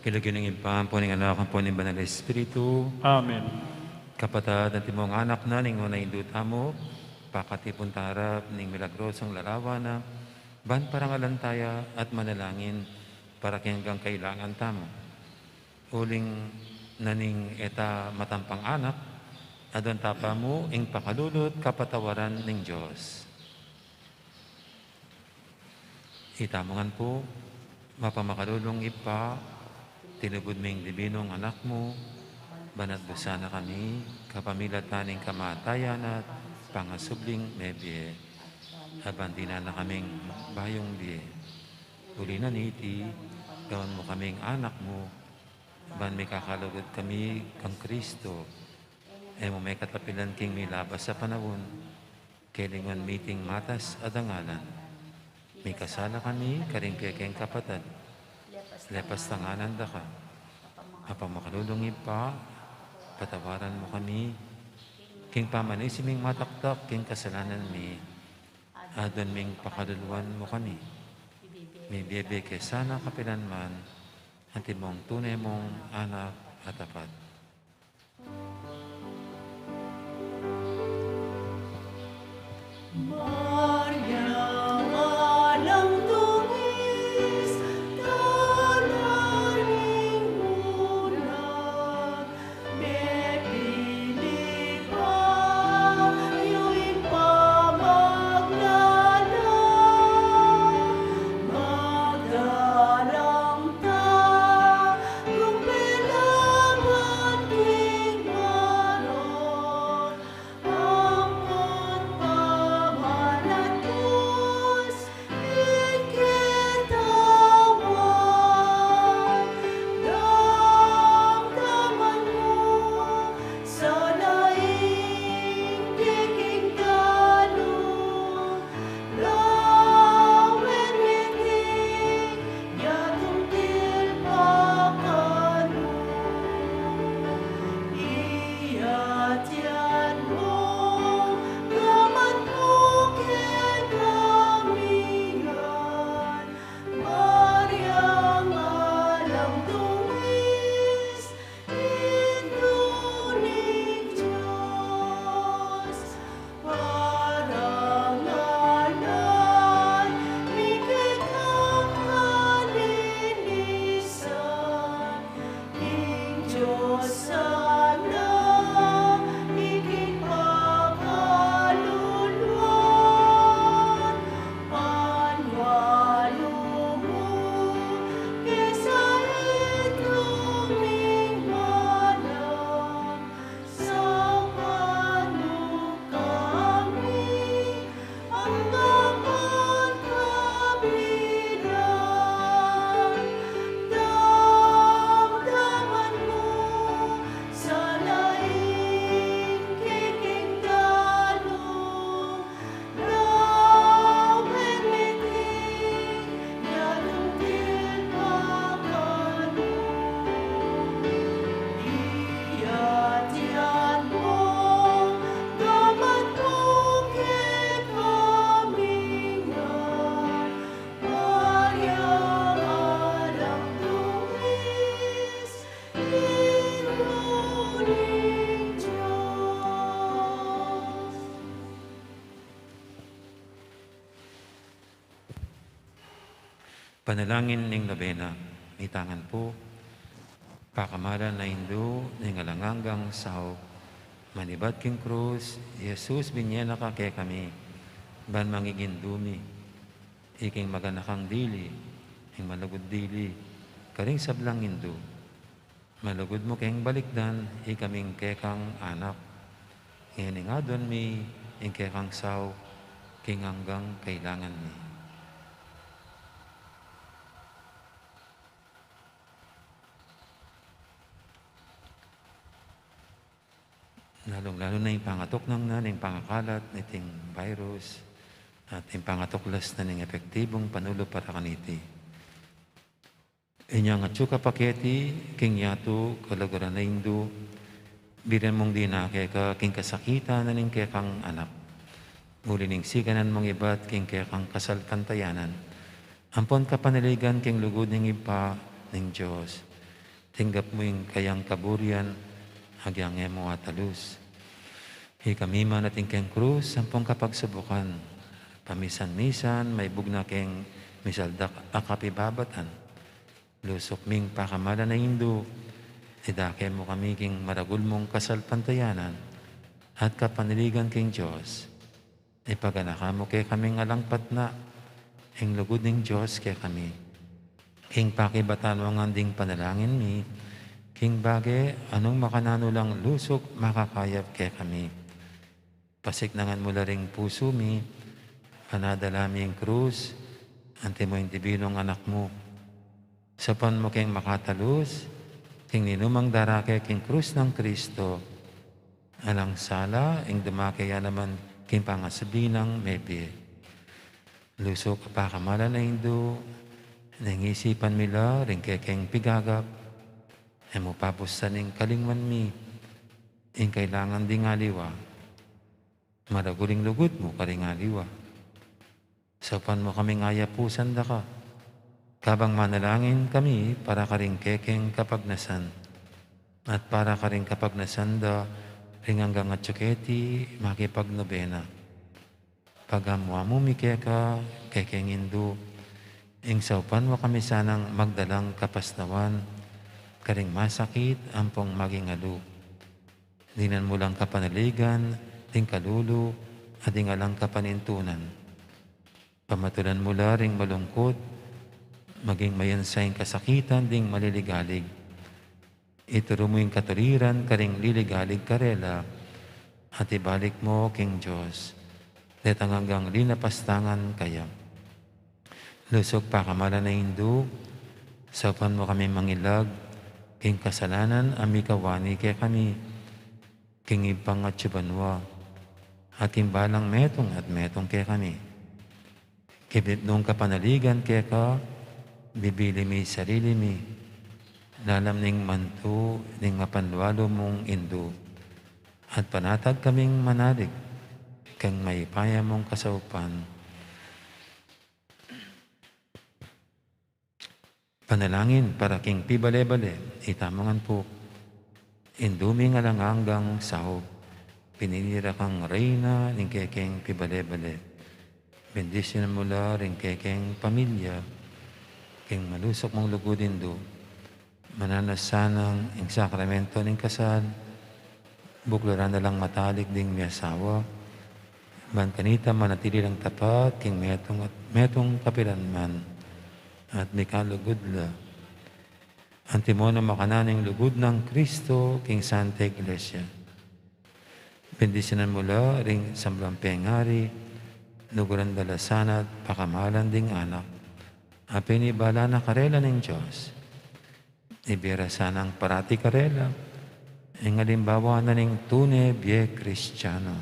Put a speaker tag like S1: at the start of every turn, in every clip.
S1: Ilagin ng impam po ng anak po ng Banal na Espiritu,
S2: Amen.
S1: kapatad at timong anak na ning unay induta mo, pakatipon tarap ning milagrosong larawan na ban parangalantaya at manalangin para hanggang kailangan tamo. Uling naning eta matampang anak, adon tapa mo ing pakalulot kapatawaran ning Diyos. Itamongan po, mapamakalulong ipa, tinubod ming libinong anak mo, banat busa na kami, kapamilat naning kamatayan at pangasubling mebye. Abandina na kaming bayong biye. Uli na niti, gawan mo kaming anak mo, ban may kakalugod kami kang Kristo, mo may katapilan king milabas sa panahon, kailingan meeting matas adangalan. May kasala kami, karing kekeng kapatad, lepas tanganan da ka. Apang makalulungin pa, patawaran mo kami. King pamanisiming mataktak, king kasalanan mi. Adon ming pakaluluan mo kami. May biyebe kesana kapilan man, anti mong tunay mong anak at tapat. Panalangin ning nobena, itangan po, pakamalan na Hindu, ning alanganggang sao, manibat king krus, Jesus binyena ka kay kami, ban mangigin dumi, iking maganakang dili, ing malugod dili, karing sablang Hindu, malugod mo keng balikdan, ikaming kekang anak, ngayon nga doon mi, ing kekang sao, king hanggang kailangan mi. Lalong-lalo na yung pangatok ng pangakalat, niting virus, at yung pangatuklas na ng epektibong panulo para kaniti. Inyang atsuka paketi, king yato, kalagaran na Hindu, biran mong dinake ka, king kasakita na ning kekang anak. Muli ning siganan mong ibat, king kekang kasalkantayanan. Ampon ka panaligan, king lugod ning ipa, ning Diyos. Tinggap mo yung kayang kaburian, agyang mo atalus. Kami man natin keng krus, sampung kapagsubukan. Pamisan-misan, may bugna keng misaldak akapibabatan. Lusok ming pakamala na Hindu, idake mo kami king maragul mong kasalpantayanan at kapaniligan king Diyos. Ipaganaka mo kay kaming alangpat na, ing lugod ng Diyos kay kami. King pakibatan mo nga ding panalangin mi, king bagay anong makanano lang lusok makakayap kay kami. Pasiknangan mo laring puso mi, panadala mi yung krus, ante mo yung dibinong anak mo. Sapan mo keng makatalus, king ninumang darake king krus ng Kristo, alang sala, ing dumakaya naman king pangasabi ng mebi. Lusok pakamala na Hindu, nangisipan mila, ring kekeng pigagap, ay mo papusan ing kalingwan mi, ing kailangan ding aliwa. Maraguling lugod mo karing aliwa. Sapan mo kaming ayapusan da ka. Kabang manalangin kami para karing kekeng kapagnasan. At para karing kapagnasan da ring hanggang at tsuketi makipagnobena. Pagamuha mo mi keka, kekeng Hindu. Ing saupan mo kami sanang magdalang kapasnawan. Karing masakit ampong maging alu. Dinan mo lang kapanaligan, ting kalulu, at ting alang kapanintunan. Pamatulan mo ring malungkot, maging mayansayang kasakitan, ding maliligalig. Ituro mo yung katuliran, karing liligalig karela, at ibalik mo king Diyos. Detang hanggang linapastangan kaya. Lusok pa kamala na Hindu, saupan mo kami mangilag, king kasalanan, amikawani kaya kami, king ibang at subanwa, at balang metong at metong kaya kami. Kibit nung kapanaligan kaya ka, bibili mi sarili mi, lalam ning manto, ning mapanwalo mong Hindu, at panatag kaming manalig, kang may paya mong kasaupan. Panalangin para king pibale-bale, itamangan po, induming alanganggang sahog, pinilira kang reyna, ning kekeng pibale-bale. Bendisyon mo la ring kekeng pamilya, king malusok mong lugudin do, mananasanang ing sakramento ning kasal, buklaran na lang matalik ding may asawa, man kanita manatili lang tapat, king metong kapilan man, at may kalugod la. Antimono makananing lugod ng Kristo, king Santa Iglesia. Bendisyonan mo la ring samblang pengari, luguran dalasan at pakamalan ding anak. Apinibala na karela ng Diyos. Ibira sanang parati karela, ang alimbawa na ning tune bie Kristiyano.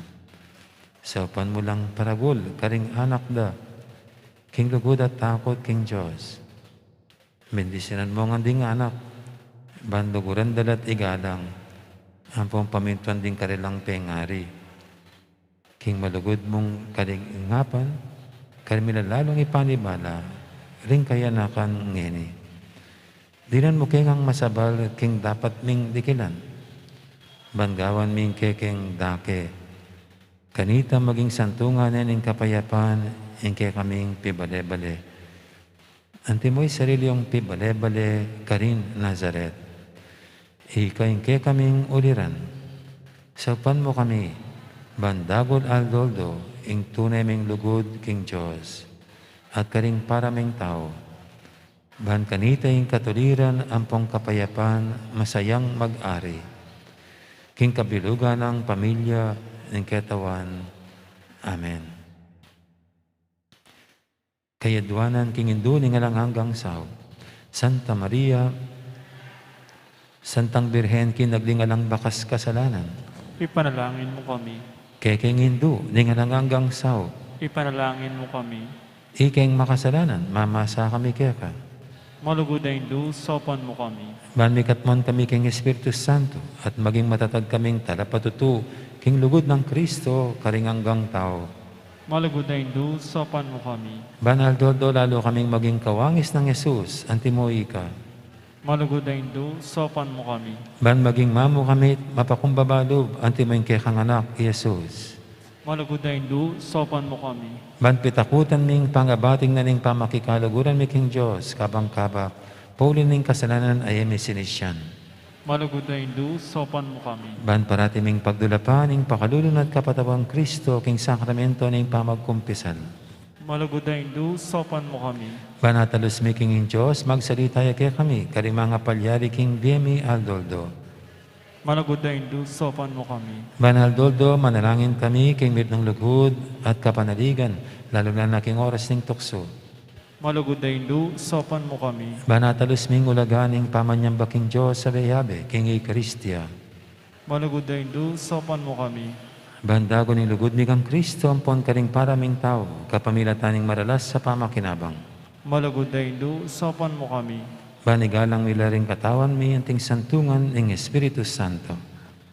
S1: Saupan mo lang paragul, karing anak da, king lugod at takot king Diyos. Bendisyonan mo nga ding anak, banduguran dalat igalang, ampong pamintuan ding karelang pengari. King malugod mong kalingapan, karimila lalong ipanibala, ring kaya nakan ngeni. Dinan mo kengang masabal, king dapat ming dikilan. Banggawan ming kekeng dake. Kanita maging santungan ning kapayapan, ingke kaming pibale-bale. Ante mo'y sarili yung pibale-bale, karin Nazaret. Ikaingke kaming uliran. Saupan mo kami, bandagol aldoldo, ing tunay ming lugod king Diyos, at karing paraming tao. Ban kanita ing katuliran, ampong kapayapan, masayang mag-ari. King kabilugan ng pamilya, ng ketawan. Amen. Kayadwanan king Hindu ning alang hanggang sao. Santa Maria, Santang Birhen kinaglingalang bakas kasalanan.
S2: Ipanalangin mo kami.
S1: Kekeng Hindu ning alang hanggang sao.
S2: Ipanalangin mo kami.
S1: Ikeng makasalanan, mamasa kami keka.
S2: Malugod na Hindu, sopan mo kami.
S1: Banmikatmon kami king Espiritu Santo at maging matatag kaming talapatutu king lugod ng Kristo karing hanggang tao.
S2: Malugod na Hindu, sopan mo kami.
S1: Banal doldo lalo kaming maging kawangis ng Jesus, antimoy ka.
S2: Malugod na Indo, sopan mo kami.
S1: Ban maging mamo kami, mapakumbabalob, antimayin kay kang anak, Jesus.
S2: Malugod na Indo, sopan mo kami.
S1: Ban pitakutan ming pangabating na ning pamakikaluguran mi king Diyos, kabang-kaba, paulin ning kasalanan ay emi sinisyan.
S2: Malugod na Indo, sopan mo kami.
S1: Ban parati ming pagdulapan ning pakalulun at kapatawang Kristo, king sakramento ning pamagkumpisal.
S2: Malugod na Indo, sopan mo kami.
S1: Banatalos mi king Diyos, magsalita kay kami, kari mga palyari king Demi Aldoldo.
S2: Malugod na Indo, sopan mo kami.
S1: Banaldoldo, manalangin kami, king mit ng lugod at kapanaligan, lalo na king oras ning tukso.
S2: Malugod na Indo, sopan mo kami.
S1: Banatalos ming ulaganing pamanyamba king Diyos sa beyabe, king Eucharistia.
S2: Malugod na Indo, sopan mo kami.
S1: Bandago ning lugod mi kang Kristo, ampon karing paraming tao, kapamilataning maralas sa pamakinabang.
S2: Malugod na Indo, sopan mo kami.
S1: Banigalang milaring katawan mi, anting santungan ng Espiritu Santo.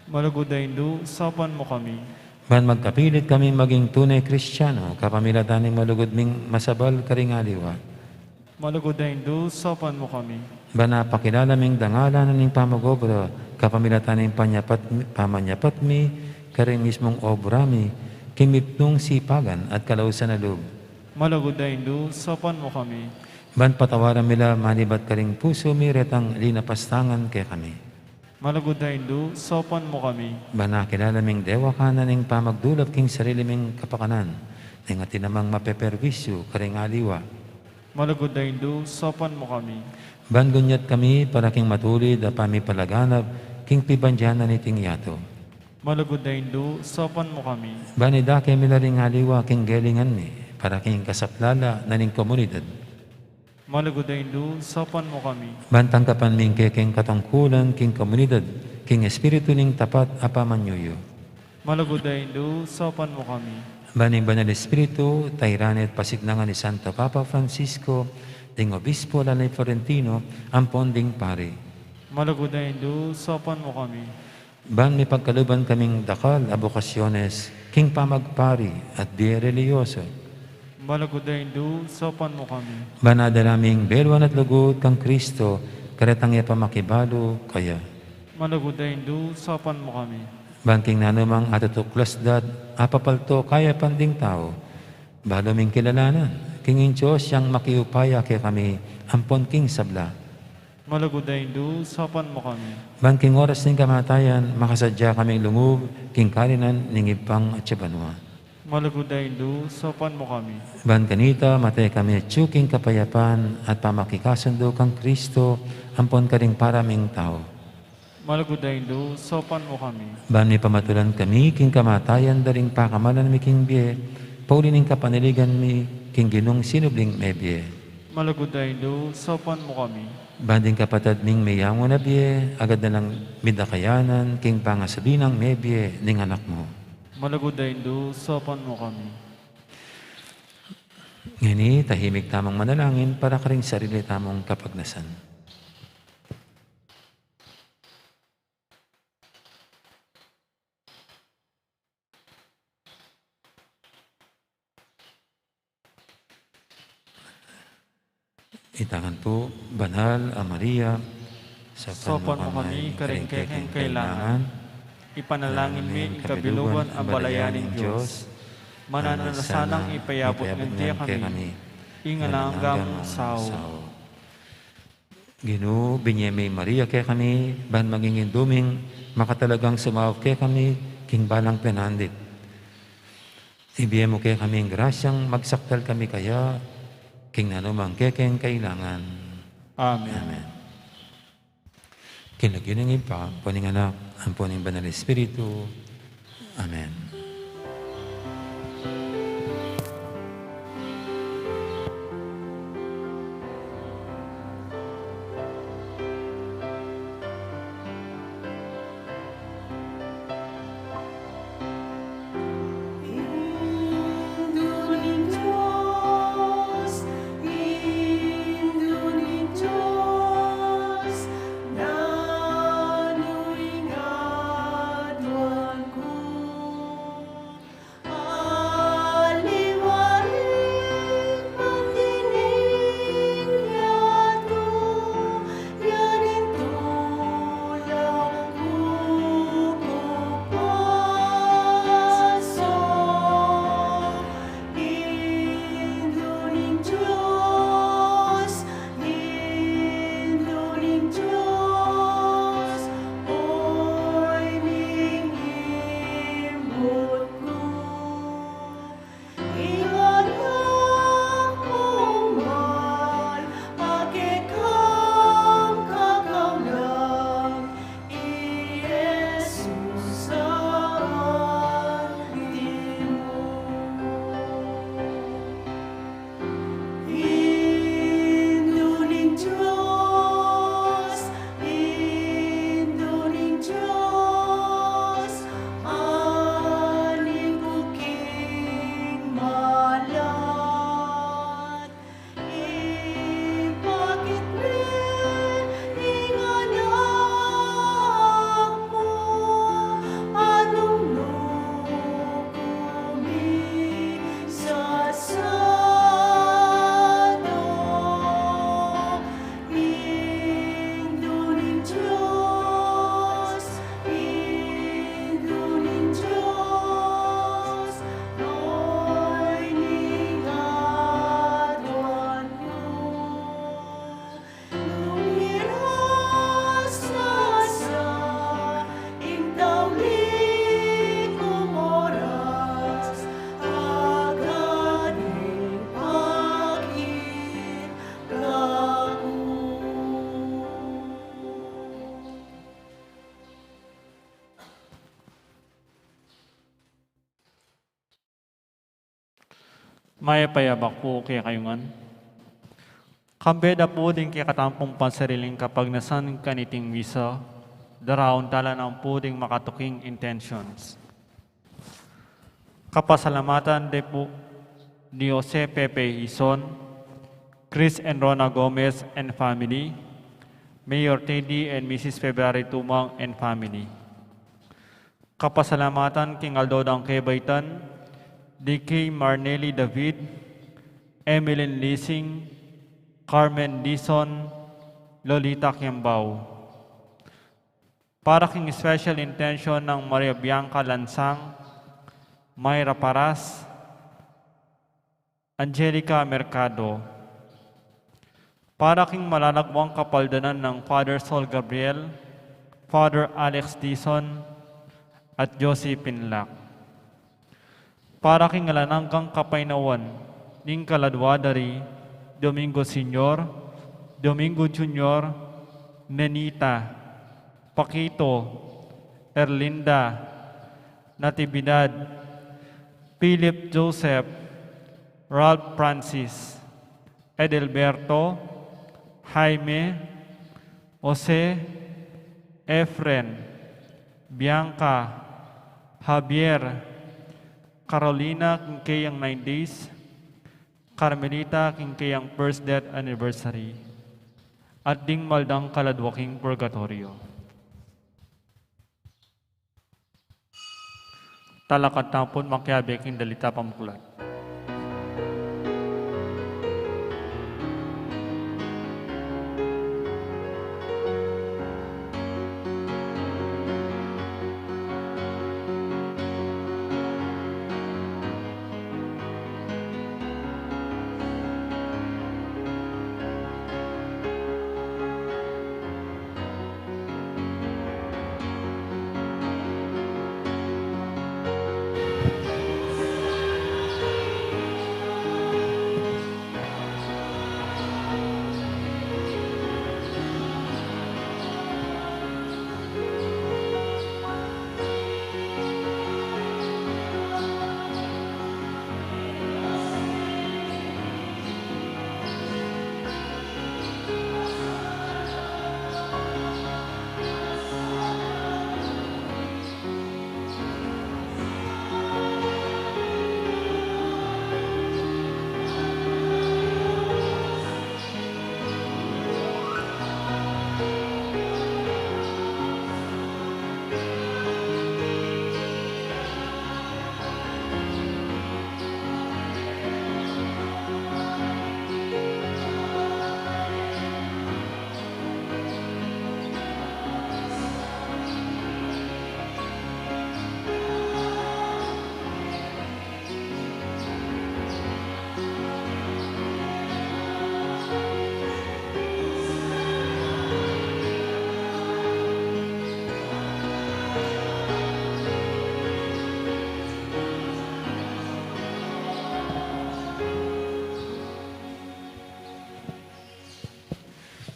S2: Malugod na Indo, sopan mo kami.
S1: Ban magkapilit kami maging tunay Kristiyano, kapamilataning malugod ming masabal karing aliwa.
S2: Malugod na Indo, sopan mo kami.
S1: Ban napakilala ming dangalan ning pamagobra, kapamilataning pamanyapat mi, karing mismong obra mi, kimitnong sipagan at kalausan na loob.
S2: Malugod na Indo, sopan mo kami.
S1: Ban patawaran mila manibat karing puso mi, retang linapastangan kay kami.
S2: Malugod na Indo, sopan mo kami.
S1: Ban nakilala ming dewa ka na ning pamagdulap king sarili ming kapakanan, ning atinamang mapeperwisyo karing aliwa.
S2: Malugod na Indo, sopan mo kami.
S1: Ban gunyat kami para king matulid a pamipalaganap, king pibanjana ni ting yato.
S2: Malugod na Indo, sopan mo kami.
S1: Banida kay milaring aliwa king gelingan mi, para king kasaplala na ning komunidad.
S2: Malugod na Indo, sopan mo kami.
S1: Bantang kapan ming king katungkulan, king komunidad, king espiritu ning tapat apamanyuyo.
S2: Malugod na Indo, sopan mo kami.
S1: Baning banal espiritu, tayranet pasignangan ni Santo Papa Francisco, ding obispo lalay Florentino, ampon ding pari.
S2: Malugod na Indo, sopan mo kami.
S1: Ban may pagkaluban kaming dakal, abokasyones, king pamagpari at di religyoso.
S2: Malugod na Indo, sopan mo kami.
S1: Banadalaming belwan at lugod kang Kristo, karetang pamakibalo kaya.
S2: Malugod na Indo, sopan mo kami.
S1: Banking nanumang atutuklas dat, apapalto kaya panding tao. Baloming kilalanan, kingin Diyos siyang makiupaya kay kami, ampon king sabla.
S2: Malugod na Indo, sopan mo kami.
S1: Banking oras ning kamatayan, makasadya kaming lungub, king karinan, ning ipang at sibanwa.
S2: Malugod na Indo, sopan mo kami.
S1: Ban kanita, matay kami at tsuking kapayapan at pamakikasundo kang Kristo, ampon ka ring paraming tao.
S2: Malugod na Indo, sopan mo kami.
S1: Ban may pamatulan kami, king kamatayan, daring pakamalan mi king biye, paulining kapaniligan mi, king ginong sinubling may biye.
S2: Malugod na Indo, sopan mo kami.
S1: Banding kapatid ming mayango na biye, agad na lang midakayanan, king pangasabinang may biye, ning anak mo.
S2: Malugod na Indo, sopan mo kami.
S1: Ngini, tahimik tamang manalangin para ka ring sarili tamang kapagnasan. Itangan po, Banal a Maria,
S2: Sopan mo kami, karing kailangan. Ipanalangin mi, kabilugan ang balayaning Diyos. Mananasanang ipayabot ng tiya kami. Ingananggang sao.
S1: Ginoo, binyemay Maria kay kami, ban magingin duming, makatalagang sumawag kay kami, king balang penandit. Ibigay mo kay kami ang grasyang magsaktal kami kaya, king nanumang kekeng kailangan.
S2: Amen.
S1: Amen. Kinagin ng ipa, puning anak, ang puning banal Espiritu. Amen.
S2: Maya payabak po kaya kayungan. Kambeda po din kaya katampong pansariling kapag nasan kaniting misa, daraon tala ng puding makatuking intentions. Kapasalamatan de po ni Jose Pepe Ison, Chris and Rona Gomez and family, Mayor Teddy and Mrs. February Tumang and family. Kapasalamatan king Aldodang Kebaitan, D.K. Marnelli David, Emilyn Lising, Carmen Dison, Lolita Kiambao. Para king special intention ng Maria Bianca Lansang, Mayra Paras, Angelica Mercado. Para king malalagwang kapaldanan ng Father Sol Gabriel, Father Alex Dison, at Josie Pinlac. Para king alananggang kapainawan, ning kaladwadari, Domingo Senior, Domingo Junior, Nenita, Paquito, Erlinda, Natividad, Philip Joseph, Ralph Francis, Edelberto, Jaime, Jose, Efren, Bianca, Javier, Carolina Kinkayang 9 days, Carmelita Kinkayang first death anniversary, at ding maldang kaladwaking purgatorio. Talakat tampon makiabeking dalita pamuklat.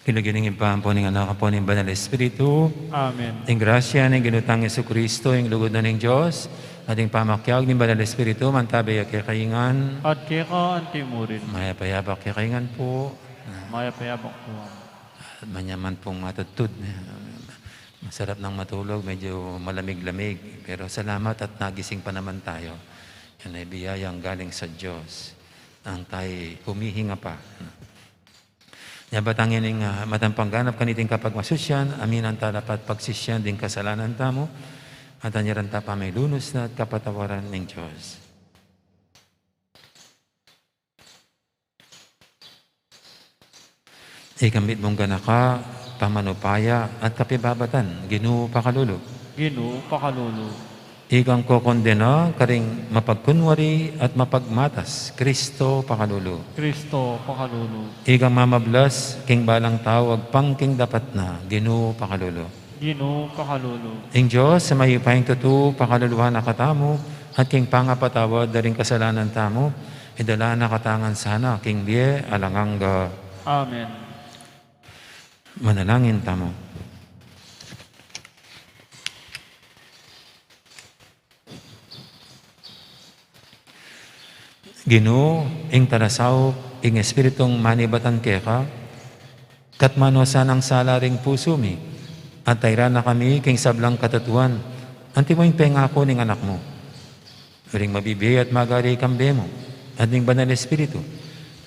S1: Kinuginingin pa ang po ng anak po ng Banal Espiritu.
S2: Amen.
S1: Ang grasya ng ginutang Yesu Kristo, ang lugod na ng Diyos, ating pamakyag ng Banal Espiritu, mantabay at kikaingan.
S2: At keka antimurin.
S1: Mayapayabak kikaingan po.
S2: Maya payabak po.
S1: At manyaman pong matutod. Masarap ng matulog, medyo malamig-lamig. Pero salamat at nagising pa naman tayo. Yan ay biyayang galing sa Diyos. Ang tayo humihinga pa. Yabatangin ng matampangganap kaniting kapag masusyan, amin ang talapat pagsisyan din kasalanan tamo, at anyaran ta pa may lunos na at kapatawaran ng Diyos. Ikamit mong ganaka, pamanupaya at kapibabatan, Ginoo pakalulog.
S2: Ginoo pakalulu.
S1: Ikang kokondena, karing mapagkunwari at mapagmatas, Kristo pakalulo.
S2: Kristo pakalulu.
S1: Ikang mamablas, king balang tawag, pangking dapat na, Ginoo pakalulo.
S2: Ginoo pakalulu.
S1: Ing Diyos, sa mayupayang tutu, pakaluluhan na katamo, at king pangapatawad na rin kasalanan tamo, idala na katangan sana, king liye, alangangga.
S2: Amen.
S1: Manalangin tamo. Ginoo, ing tarasaw, ing espiritong manibatan keka, katmano sanang salaring puso mi, at tayra na kami king sablang katatuan, anti mo ing pengako ning anak mo. Ring mabibigay at magari kambe mo, at ning banal espiritu,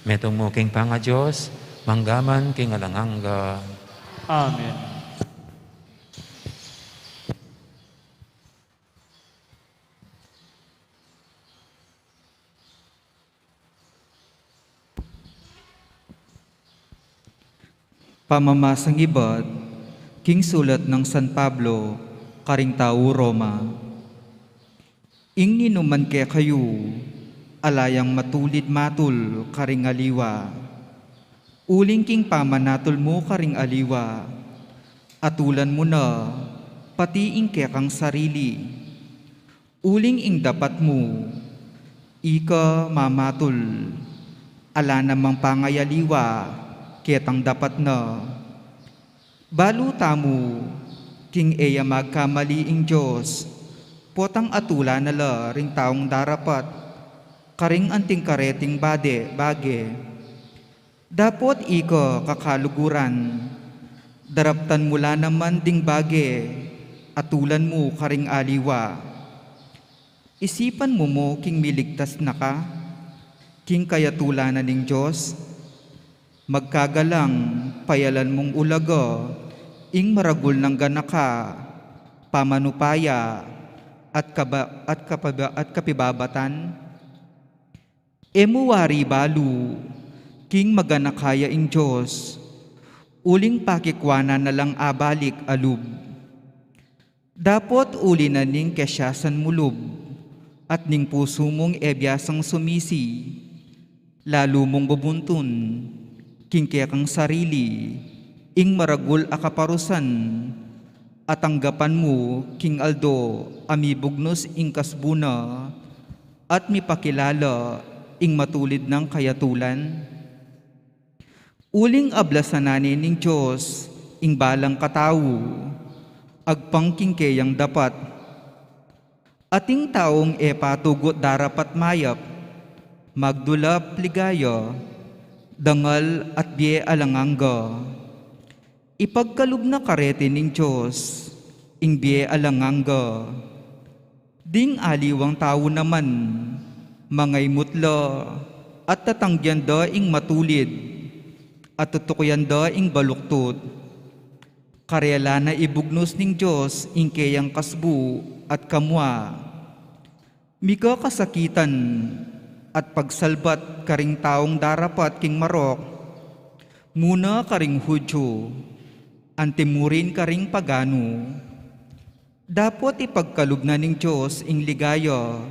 S1: metong mo king panga Diyos, manggaman king alangangga.
S2: Amen.
S3: Pamamasang ibad, king sulat ng San Pablo, karing tao Roma. Ing ninuman kaya kayo, alayang matulid matul karing aliwa. Uling king pamanatul mo karing aliwa, atulan mo na, pati ing kaya kang sarili. Uling ing dapat mo, ika mamatul, ala namang pangayaliwa, ketang dapat na. Balu tamu, king eya magkamali ing Diyos, potang atula na la ring taong darapat, karing anting kareting bage. Dapot ika kakaluguran, daraptan mula naman ding bage, atulan mo karing aliwa. Isipan mo king miligtas na ka, king kayatulanan ning Diyos, magkagalang payalan mong ulaga, ing maragul ng ganaka, pamanupaya, at kapibabatan. Emuwari balu, king maganakaya ing Diyos, uling pakikwana na lang abalik alub. Dapot uli na ning kesyasan mulub, at ning puso mong ebyasang sumisi, lalo mong bubuntun, king kaya kang sarili, ing maragul akaparusan, at tanggapan mo, king aldo, amibugnos ing kasbuna, at mipakilala, ing matulid ng kayatulan. Uling ablasananin ning Diyos, ing balang katawo, agpangking kayang dapat, ating taong epatugot darapat mayap, magdulap ligaya, dangal at biye alangangga. Ipagkalub na karete ning Diyos, ing biye alangangga. Ding aliwang tao naman, mangay mutla, at tatangyan da ing matulid, at tutukyan da ing baluktot. Karyala na ibugnos ning Diyos, ing kayang kasbu at kamwa. Mika kasakitan, at pagsalbat karing taong darapat king marok, muna karing Hudyo, antimurin karing pagano. Dapot ipagkalub na ning Diyos ing ligaya,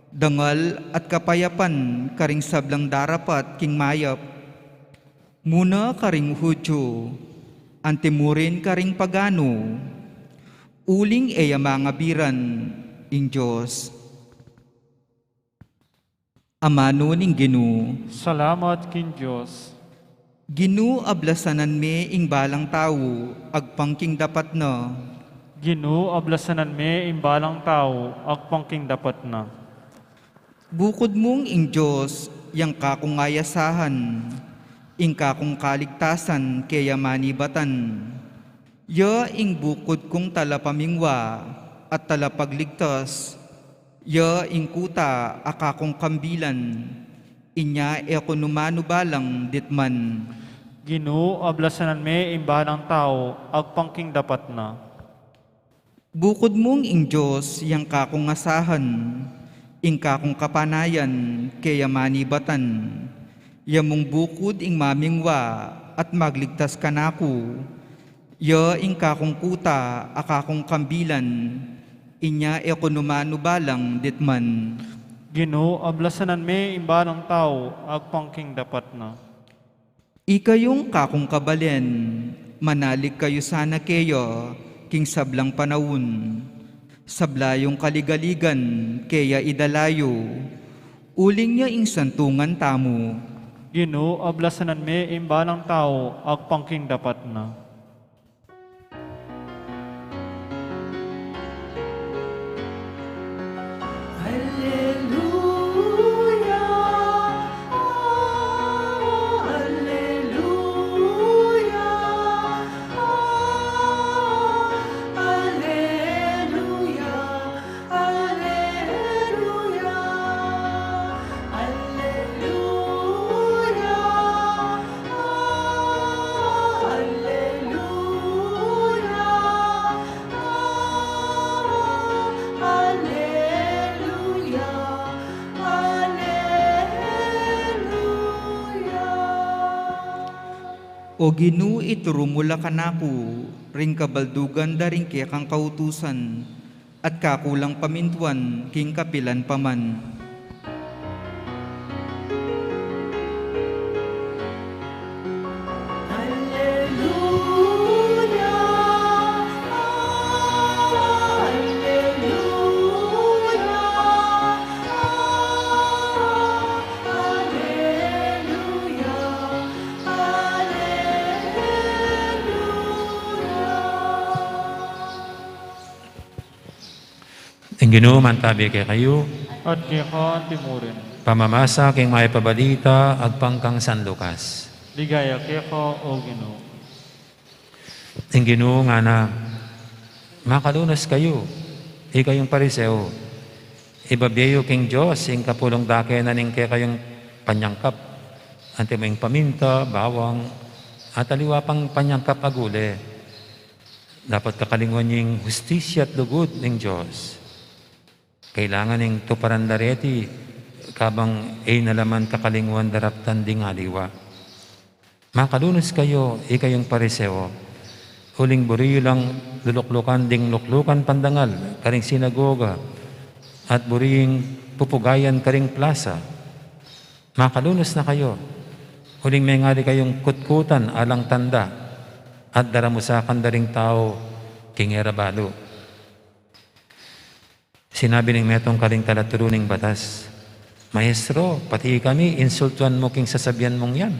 S3: dangal at kapayapan karing sablang darapat king mayap. Muna karing Hudyo, antimurin karing pagano, uling eya mga biran ing Diyos. Amano ning Ginoo,
S2: Salamat kin Diyos.
S3: Ginoo ablasanan me ing balang tao, agpangking dapat na.
S2: Ginoo ablasanan me imbalang tao, agpangking dapat na.
S3: Bukod mong ing Diyos, yang kakong ayasahan, ing kakong kaligtasan, kaya manibatan. Ya ing bukod kong talapamingwa, at talapagligtas, ya ing kuta akakong kambilan, inya ekonumano balang ditman.
S2: Ginoo ablasanan me imbalang tao, agpangking dapat na.
S3: Bukod mong ing Diyos, yang kakong asahan, ing kakong kapanayan, kaya manibatan. Yamong bukod ing mamingwa, at magligtas kanako. Ya ing kakong kuta akakong kambilan, inya ekonumano balang ditman.
S2: Ginoo ablasanan me imbalang tao, agpangking dapat na.
S3: Ikayong kakong kabalen, manalig kayo sana keyo, king sablang panahon. Sablayong kaligaligan, kaya idalayo, uling niya ing santungan tamo.
S2: Ginoo ablasanan me imbalang tao, agpangking dapat na.
S4: Hallelujah,
S3: O Ginoo ituro mula kanako, ring kabaldugan daring kaya kang kautusan, at kakulang pamintuan king kapilan paman.
S1: Ang Ginoo mantabi kay kayo,
S2: at kaya timurin.
S1: pamamasa king maipabalita at pangkang San Lucas.
S2: Ligaya kaya ko, O Ginoo.
S1: Ang Ginoo nga na makalunas kayo, kayong pariseo, ibabiyo king Diyos, ing kapulong dake na ning kaya kayong panyangkap, ante mo ing paminta, bawang, at aliwa pang panyangkap agule. Dapat kakalingon yung hustisya at lugod ng Diyos. Kailangan ng tuparan dareti, kabang nalaman kakalinguan daraptan ding aliwa. Makalunos kayo, kayong pariseo, huling buriyo lang luluklukan ding luklukan pandangal, karing sinagoga, at buriying pupugayan karing plaza. Makalunos na kayo, huling may ngali kayong kutkutan alang tanda, at daramusakan daring tao, kingera balo. Sinabi ng metong karing talaturuning batas, Maestro, pati kami, insultuan mo king sasabihan mong yan.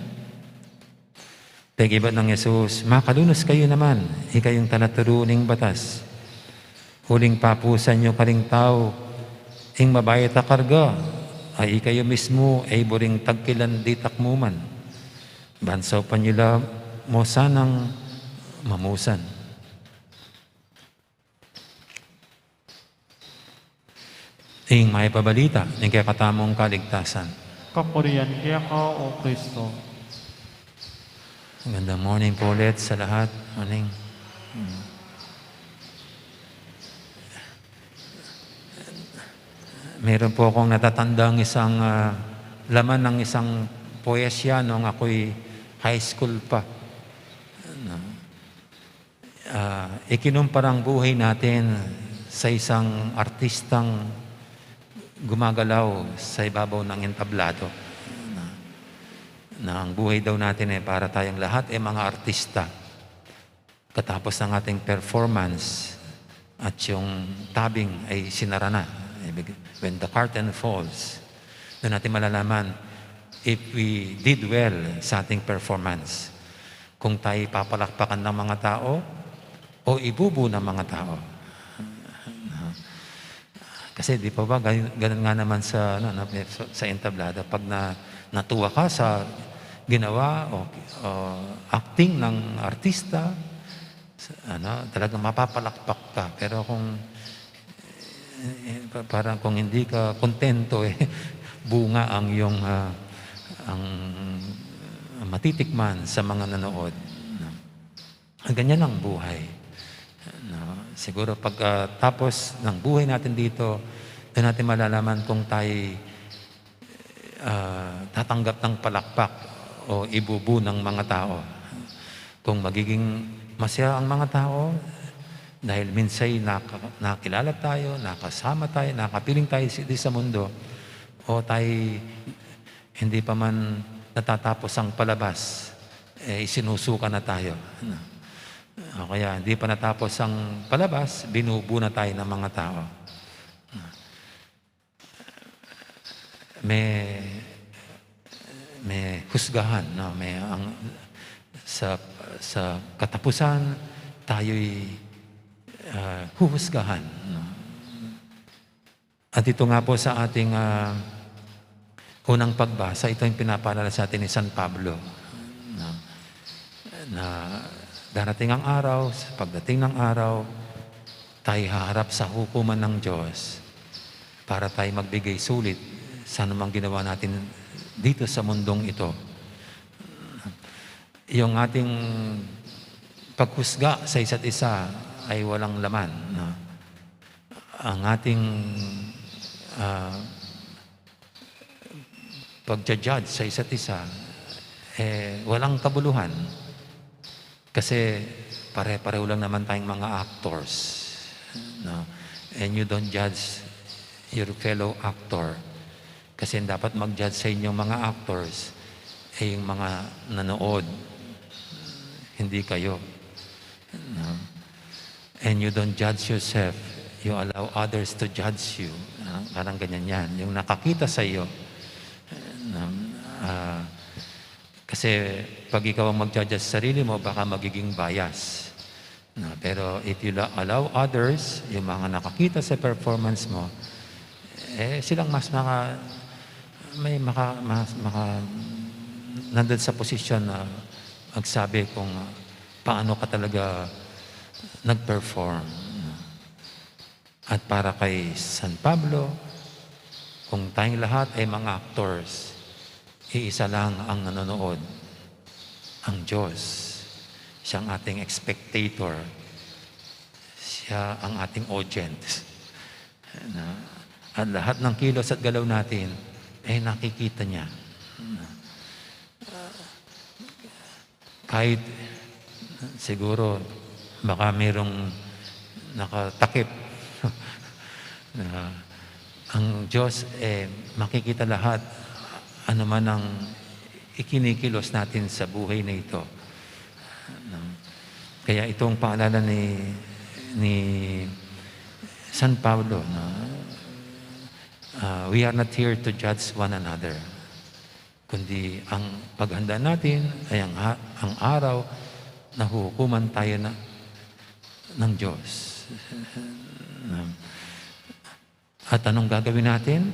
S1: Tagibat ng Yesus, makalunos kayo naman, kayong talaturuning batas. Huling papusan nyo karing tao, ing mabayat a karga, ay kayo mismo ay buring tagkilan di takmuman. Bansaw pa nila mo sanang mamusan. Ing may pabalita ng kaya katamong kaligtasan.
S2: Kapurian kaya ko, O Kristo.
S1: Magandang morning po ulit sa lahat. Morning. Meron po akong natatandang isang laman ng isang poesya nung ako'y high school pa. Ikinumparang buhay natin sa isang artistang gumagalaw sa ibabaw ng entablado. Na ang buhay daw natin para tayong lahat mga artista. Katapos ng ating performance at yung tabing ay sinara na. When the curtain falls, doon natin malalaman if we did well sa ating performance. Kung tayo papalakpakan ng mga tao o ibubu ng mga tao. Kasi di pa ba, ganun nga naman sa entablada. Pag natuwa ka sa ginawa o acting ng artista, talagang mapapalakpak ka. Pero parang kung hindi ka kontento, bunga ang iyong ang matitikman sa mga nanood. Ganyan ang buhay. Siguro pag tapos ng buhay natin dito, doon natin malalaman kung tayo tatanggap ng palakpak o ibubu ng mga tao. Kung magiging masaya ang mga tao, dahil minsay nakilala tayo, nakasama tayo, nakapiling tayo sa mundo, o tayo hindi pa man natatapos ang palabas, isinusuka na tayo. O kaya hindi pa natapos ang palabas, binubu na tayo ng mga tao. May husgahan, no? Sa katapusan tayo'y huhusgahan. No? At ito nga po sa ating unang pagbasa, ito yung pinapaalala sa atin ni San Pablo. No? Na darating ang araw, sa pagdating ng araw, tayo haharap sa hukuman ng Diyos para tayo magbigay sulit sa anumang ginawa natin dito sa mundong ito. Yung ating paghusga sa isa't isa ay walang laman. No? Ang ating pagja-judge sa isa't isa, walang kabuluhan. Kasi pare-pareho lang naman tayong mga actors. No? And you don't judge your fellow actor. Kasi dapat mag-judge sa inyong mga actors ay yung mga nanood, hindi kayo. No? And you don't judge yourself. You allow others to judge you. Parang ganyan yan. Yung nakakita sa iyo. Kasi pag ikaw ang mag-judge sa sarili mo, baka magiging bias. No, pero if you allow others, yung mga nakakita sa performance mo, silang mas nandun sa posisyon na magsabi kung paano ka talaga nag-perform. At para kay San Pablo, kung tayong lahat ay mga actors, iisa lang ang nanonood, ang Diyos. Siya ang ating spectator. Siya ang ating audience. At lahat ng kilos at galaw natin ay nakikita niya. Kahit siguro baka mayroong nakatakip ang Diyos makikita lahat ano man ang ikinikilos natin sa buhay na ito. Kaya itong paalala ni San Pablo, we are not here to judge one another, kundi ang paghanda natin ay ang araw na hukuman tayo ng Diyos. At anong gagawin natin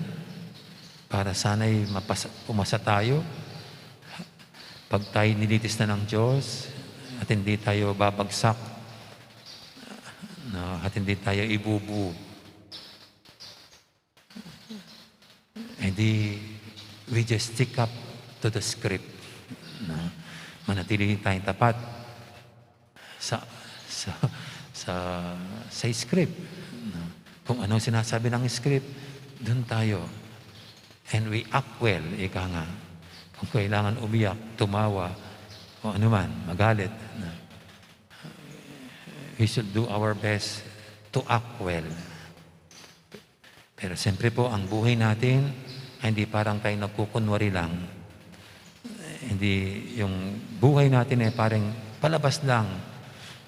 S1: para sana'y pumasa tayo pag tayo nilitis na ng Diyos at hindi tayo babagsak, at hindi tayo ibubu. Hindi we just stick up to the script. Manatili tayong tapat sa script. Kung anong sinasabi ng script, doon tayo. And we act well, ika nga. Kung kailangan umiyak, tumawa, o ano man, magalit. We should do our best to act well. Pero siyempre po, ang buhay natin ay hindi parang tayo nagkukunwari lang. Hindi yung buhay natin ay parang palabas lang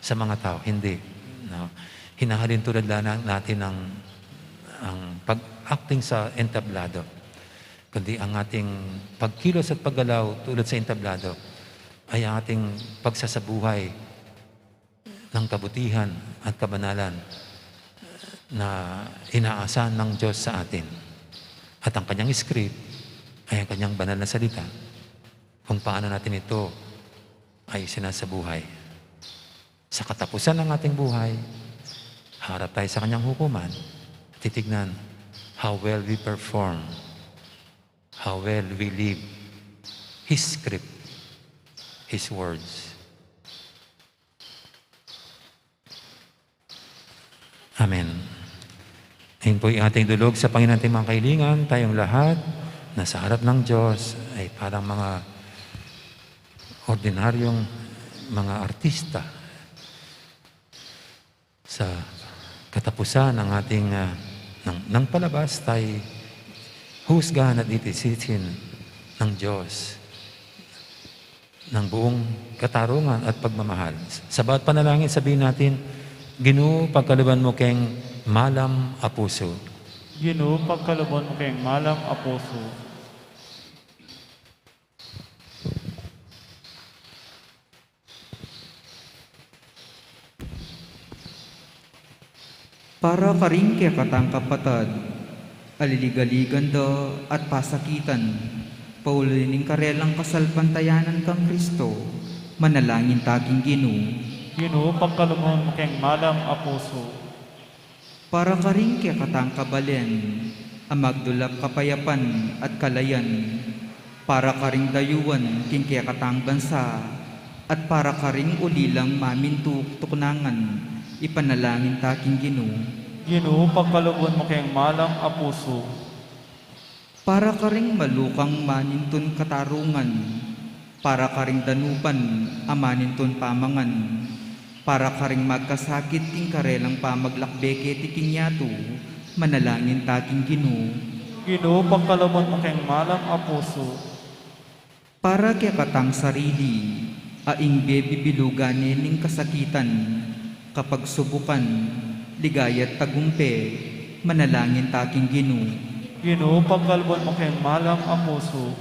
S1: sa mga tao. Hindi. No? Hinahalin tulad lang natin ang pag-acting sa entablado. Kundi ang ating pagkilos at paggalaw tulad sa entablado ay ang ating pagsasabuhay ng kabutihan at kabanalan na inaasahan ng Diyos sa atin. At ang kanyang script ay ang kanyang banal na salita kung paano natin ito ay sinasabuhay. Sa katapusan ng ating buhay, harap tayo sa kanyang hukuman, titignan how well we perform, how well we live His script, His words. Amen. Ayun po yung ating dulog sa Panginoon nating mga kailingan, tayong lahat na sa harap ng Diyos ay parang mga ordinaryong mga artista. Sa katapusan ng ating ng palabas, tayo husgahan at itisisin ng Diyos ng buong katarungan at pagmamahal. Sa bawat panalangin, sabihin natin, Ginoo, pagkaluban mo keng malam a puso.
S2: Ginoo, pagkalubon mo kayong malam a puso.
S3: Para karing kaya katang kapatad, aliligaligan do at pasakitan, paulining karelang kasalpantayanan kang Kristo, manalangin taging Ginoo.
S2: Ginoo, pagkalubon mo kayong malam a puso.
S3: Para karing kaya katang kabalen, ang magdulap kapayapan at kalayan, para karing dayuan king kaya katang bansa, at para karing ulilang mamintuk tuknangan, ipanalangin taking Ginoo.
S2: Ginoo, pagkalubon mo kayong malam a puso.
S3: Para karing malukang manintun katarungan, para karing danupan amaninton pamangan, para karing magkasakit ting karelang pamaglakbeke ti kinyato, manalangin taking Ginoo.
S2: Ginoo, pagkalumon mo kayong malam a puso.
S3: Para kaya katang sarili, aing bebibiluganin ning kasakitan, kapag subukan, ligaya't tagumpe, manalangin taking Ginoo.
S2: Ginoo, pagkalumon mo kayong malam a puso.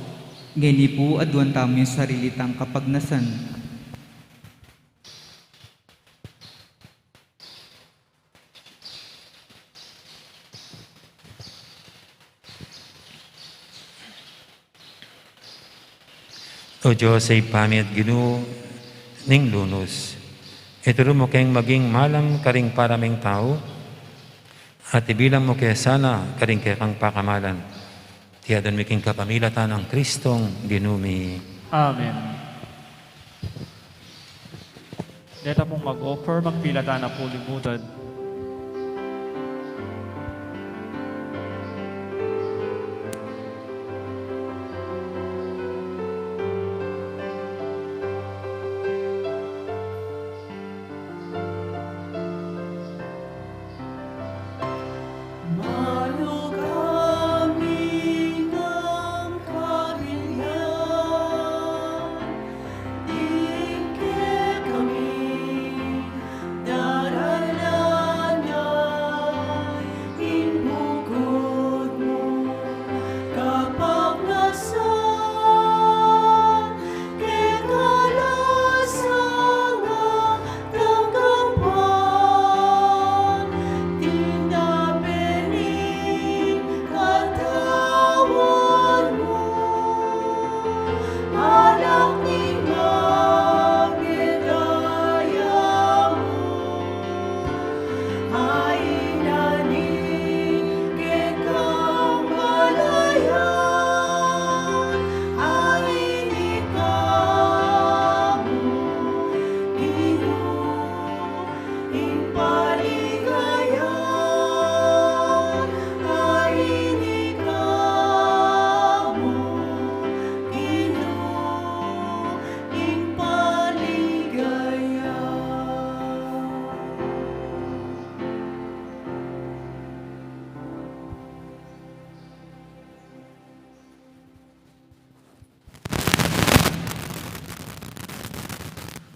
S3: Ngeni po aduan tamo yung sarili tang kapagnasan.
S1: O Diyos ay pami at Ginoo ning lunos. Ituro mo kayong maging malam karing paraming tao at ibilang mo kaya sana karing kaya kang pakamalan. Tiyadan mi king kapamilatan ng Kristong ginumi.
S2: Amen. Dito pong mag-offer, magpilatan na po limutan.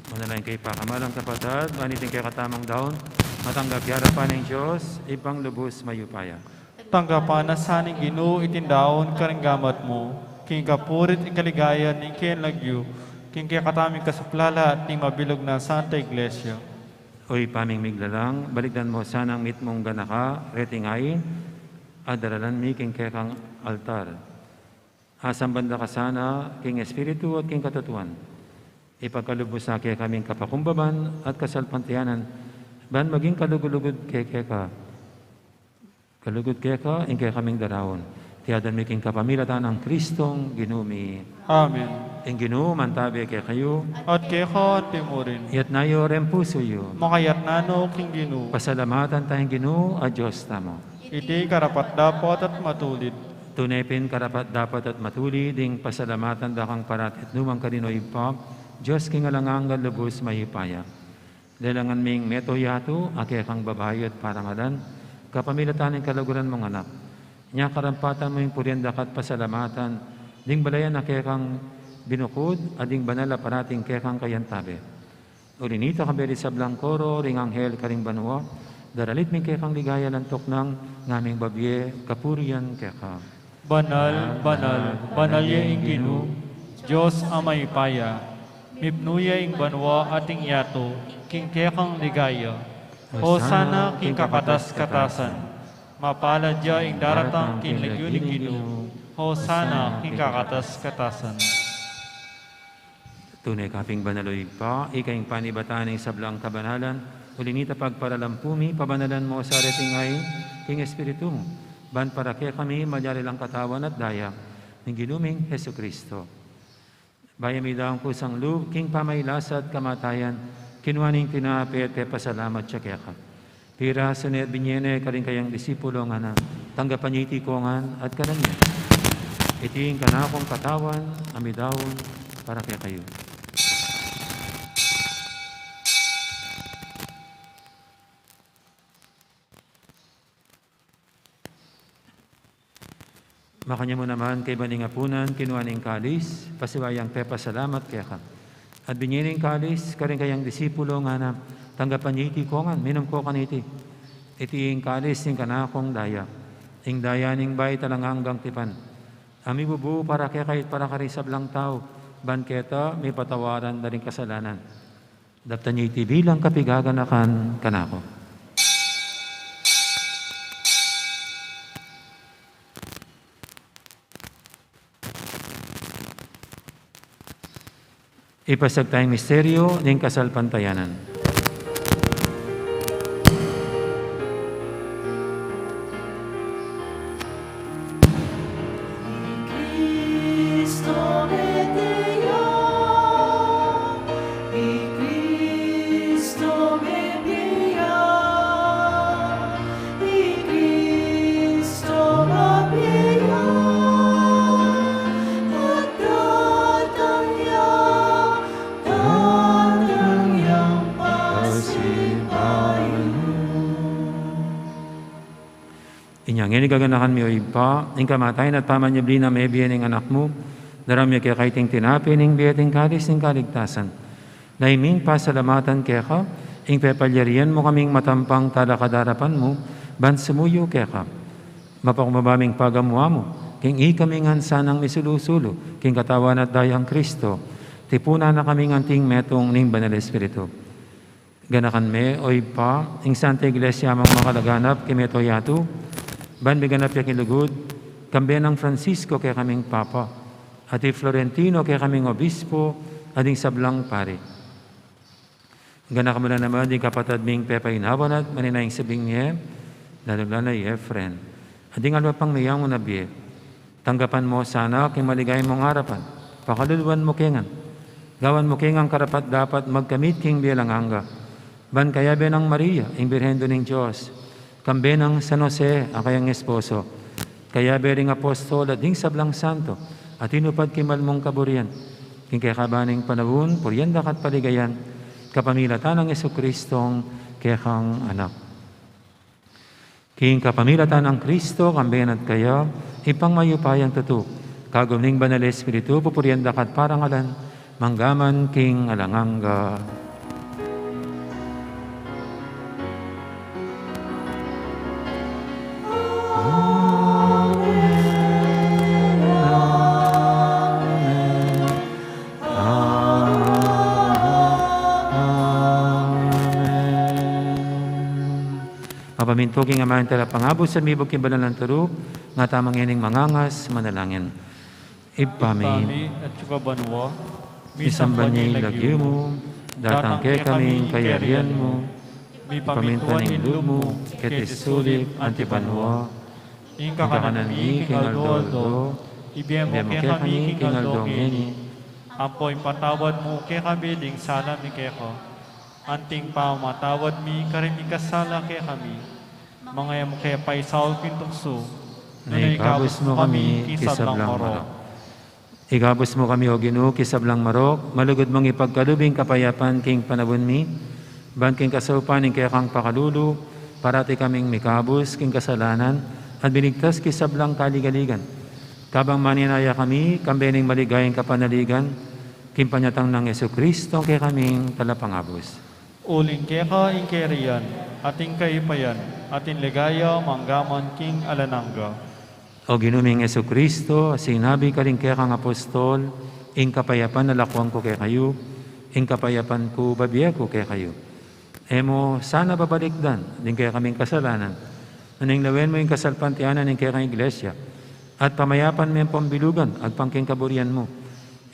S1: Manalangin kay pakamalang kapatid, maniting kay katamang daon, matanggap yarapan ng Diyos, ibang lubos mayupaya.
S2: Tanggapan na saning Ginoo itindaon karing gamat mo, king kapurit ikaligayan ning ken lagyo, king kaya kataming kasuplala at ning mabilog na Santa Iglesia.
S1: Oy paming miglalang, balikdan mo sanang mitmong ganaka, retingayin, at daralan mi king kekang altar. Asang banda ka sana, king espiritu at king katutuan. Ipagkalubos na kaya kaming kapakumbaban at kasalpantiyanan, ban maging kalugulugod keka. Kalugod keka, ing kaya kaming darawon. Tiyadan mi king kapamilatan ng Kristong ginumi.
S2: Amen.
S1: Ing Ginoo mantabi kaya kayo,
S2: At keko at timurin,
S1: yat nayo rempuso yo.
S2: makayat nano king Ginoo,
S1: Pasalamatan tayong Ginoo at Diyos tamo.
S2: iti karapat dapat at matulid.
S1: Tunepin karapat dapat at matuli, ding pasalamatan dakang paratit numang kaninoy pa, Diyos kingalanganggal lubos mahipaya. Dalangan ming meto yato, ake kang babae at parangalan, kapamilatan ng kalaguran mong anak. Nya karampatan mo yung puriandakat pasalamatan, ding balayan ake kang binukod, ading banala parating kekang kayantabe. Ulinito kabeli sa Blancoro, ring anghel karing banwa, daralit ming kekang ligaya lantok ng ngaming babye, kapurian keka.
S2: Banal, banal, banal ya ing Ginoo, Diyos amay paya, mipnuya ing banwa ating yato, king kekang ligaya. Hosana king kapatas-katasan, mapalad ya ing daratang king legyo ni Ginoo. Hosana king kakatas-katasan.
S1: Tunay kaping banaloy pa, ikaing panibatan ng sablang kabanalan, ulinita pagparalampumi, pabanalan mo sa retingay, king espiritu mo. Ban para kaya kami, madyari lang katawan at daya, ng ginuming Heso Kristo. Bayami daw ang kusang loob, king pamaylasat kamatayan, kinuaning tinapit, kaya pasalamat siya kaya ka. Pira suned binyene, karing kayang disipulo nga na, tanggapan niya itikongan at kananya. Iting kanakong katawan, amidawon, para kay kayo. Makanya mo naman kay baning apunan, kinuha ning kalis, pasiwayang salamat kaya ka. At binyining kalis, karing kayang disipulo nga na, tanggapan niya iti kongan, minum ko kaniti. Iti ing kalis, ing kanakong daya. Ing daya ning bay talang hanggang tipan. Ami bubu para kaya kahit para karisab lang tao, banketa, may patawaran na rin kasalanan. Dapta niya iti bilang kapigaganakan kanako. Ipasag tayong misteryo ng kasalpantayanan. Inyang inigaganakan mi o ipa, ing kamatayan at pamanyabli na may biyan ng anak mo, daramya kaya kaiting tinapi ng biyating kalis ng kaligtasan. Naiming pasalamatan kaya ka, ing pepalyarian mo kaming matampang talakadarapan mo, bansumuyo kaya ka. Mapakumabaming pagamuha mo, king ikaming hansanang misulusulo, king katawan at dayang Kristo, tipuna na kaming anting metong ning Banal Espiritu. Ganakan me o ipa, ing Santa Iglesia mang makalaganap, kimeto yatu, ban biganap ya kilugod, kambiyan ng Francisco kaya kaming Papa, at Florentino kaya kaming Obispo, ading sablang pare. Ganak mo na naman di kapatad ming pepainawan at maninayang sabing niya, lalala na Efren. Ading alwapang mayang mo na biye, tanggapan mo sana kay maligay mong harapan, pakaluluan mo kengan, gawan mo kengang karapat dapat magkamit king bilang hangga, ban kaya ng Maria, ing Birhendo ng Diyos, kambe ng San Jose, akayang esposo, kaya bering apostol at ding sablang santo, at inupad kimal mong kaburian, king kaya kabaning panahon, puryanda kat paligayan, kapamilatan ng Jesucristong kekang anak. King kapamilatan ng Kristo, kambean at kaya, ipang mayupayang tutuk, kagumning Banal Espiritu, pupuryanda kat parangalan, manggaman king alanganga. Mapamintuging amahan tala pangabot sa mibog kimbalan ng turok, nga tamang ining mangangas, manalangin. Ipami,
S2: at suka banwa,
S1: misamba niya ilagyo mo, datang kay kaming kayarian mo, ipamintan ng lumo, ketisulit, antipanwa,
S2: ing kakanan mi, king aldo, ibiyem mo kay kami, king aldo ngeni, ampoy patawad mo kay kami, ding sala mi kay ko, anting pa matawad mi, karimi kasala kay kami, mga yam kay paisaw kintukso,
S1: naikabos mo kami, kisablang marok. Igabos mo kami, O Ginoo, kisablang marok, malugod mong ipagkalubing kapayapan king panabon mi, ban king kasaupan ing kaya kang pakalulu, parati kaming mikabos king kasalanan, at binigtas kisablang kaligaligan. Kabang maninaya kami, kambening maligayang kapanaligan, king panyatang ng Jesucristo kaya kaming talapangabos.
S2: Uling kaya ka inkerian, ating kaipayan, ating ligaya, manggaman king alanangga.
S1: O ginuming Jesucristo, sinabi ka rin kaya kang apostol, ing kapayapan nalakwang ko kaya kayo, ing kapayapan ko babiya ko kaya kayo. Emo, sana babalikdan, din kaya kaming kasalanan, naning lawen mo yung kasalpantianan ng kaya kang iglesia, at pamayapan mo yung pambilugan, agpangking kaburian mo.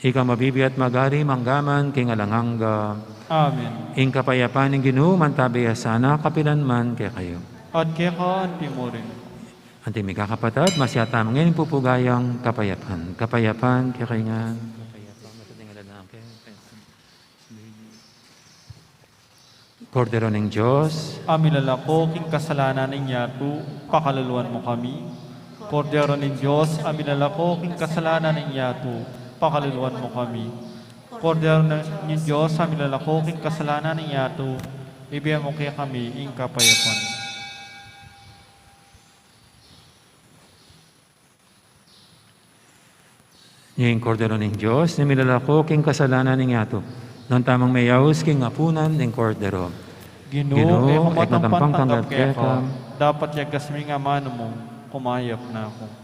S1: Ikaw mabibi at magari, manggaman, king alanganga.
S2: Amen.
S1: Ing kapayapan ng Ginoo, mantabiya sana, kapilan man kaya kayo.
S2: At kaya ka antimorin.
S1: Anting may kakapatid, masyata ngayon pupugayang kapayapan. Kapayapan, kaya kayo nga. Kordero ng Diyos,
S2: Amilalako king kasalanan niya tu, pakaluluan mo kami. Kordero ng Diyos, amilalako king kasalanan niya tu, pakaluluan mo kami. Kordero ni Diyos sa milalakoking kasalanan ng yato, ibigay mo kaya kami ing kapayapan.
S1: Yung kordero ng Diyos, na milalako king kasalanan ng yato. Noon tamang mayaws king apunan ng kordero.
S2: Ginoo, e kumatampang tanggap kaya
S1: ka.
S2: ka, dapat yagas mi nga mano mo, kumayap na ako.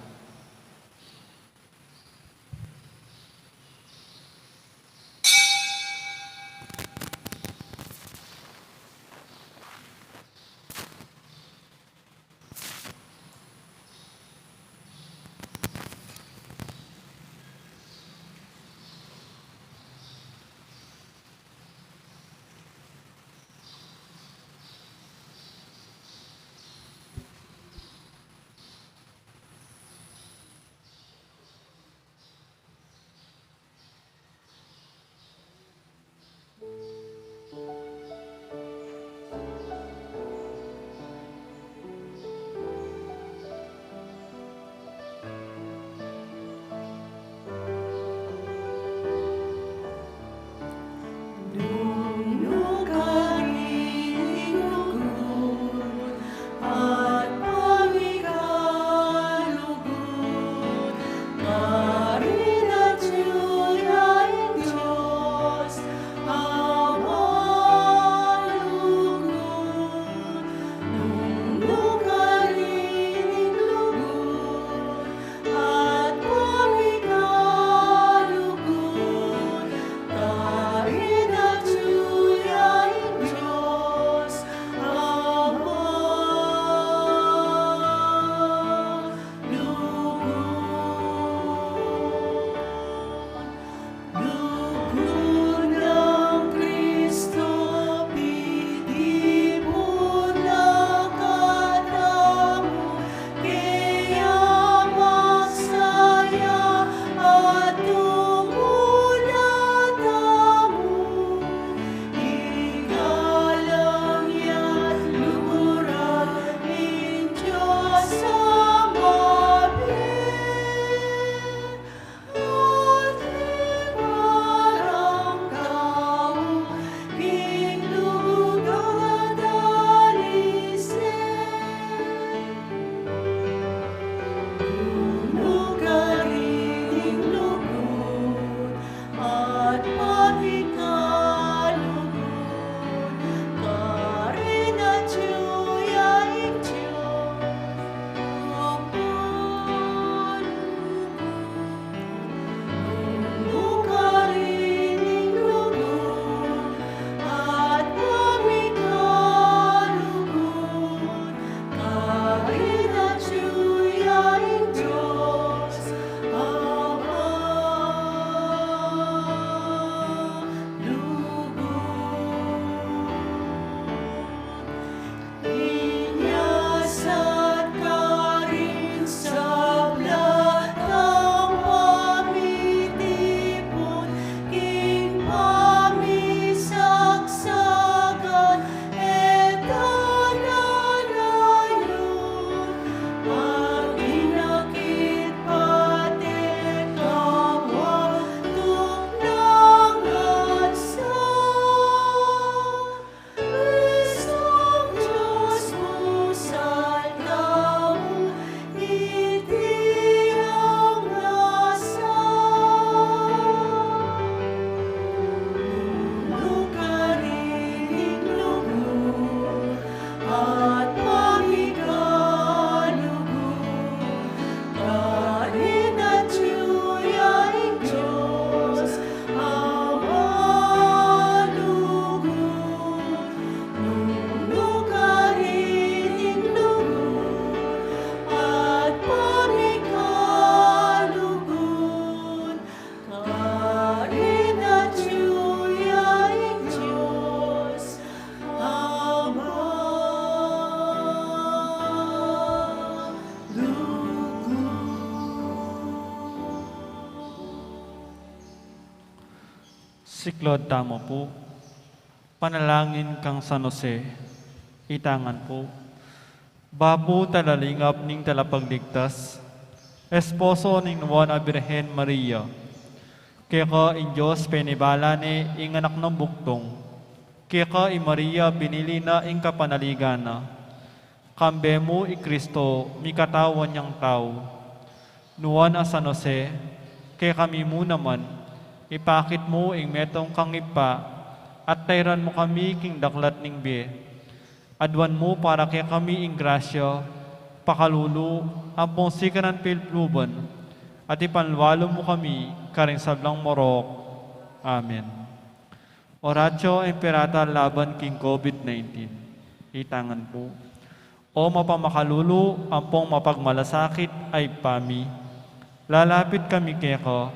S2: Siklod tamo po. Panalangin kang San Jose. Itangan po. Bapo talalingap ning talapagligtas. Esposo ning Nuwana Birhen Maria. Kaya ka in Diyos penibala ni ing anak ng buktong. Kaya ka in Maria binili na ing kapanaligana. Kambe mo i Kristo mi katawan niyang tao. Nuwan a San Jose, kaya kami mo naman, ipakit mo ing metong kang ipa, at tayran mo kami king daklat ning be. Adwan mo para kaya kami ing grasya, pakalulu, ampong sikanan pilpluban, at ipanwalo mo kami, karing sablang morok. Amen. Oratio Imperata laban king COVID-19. Itangan po. O mapamakalulu, ampong mapagmalasakit ay pami. Lalapit kami keko,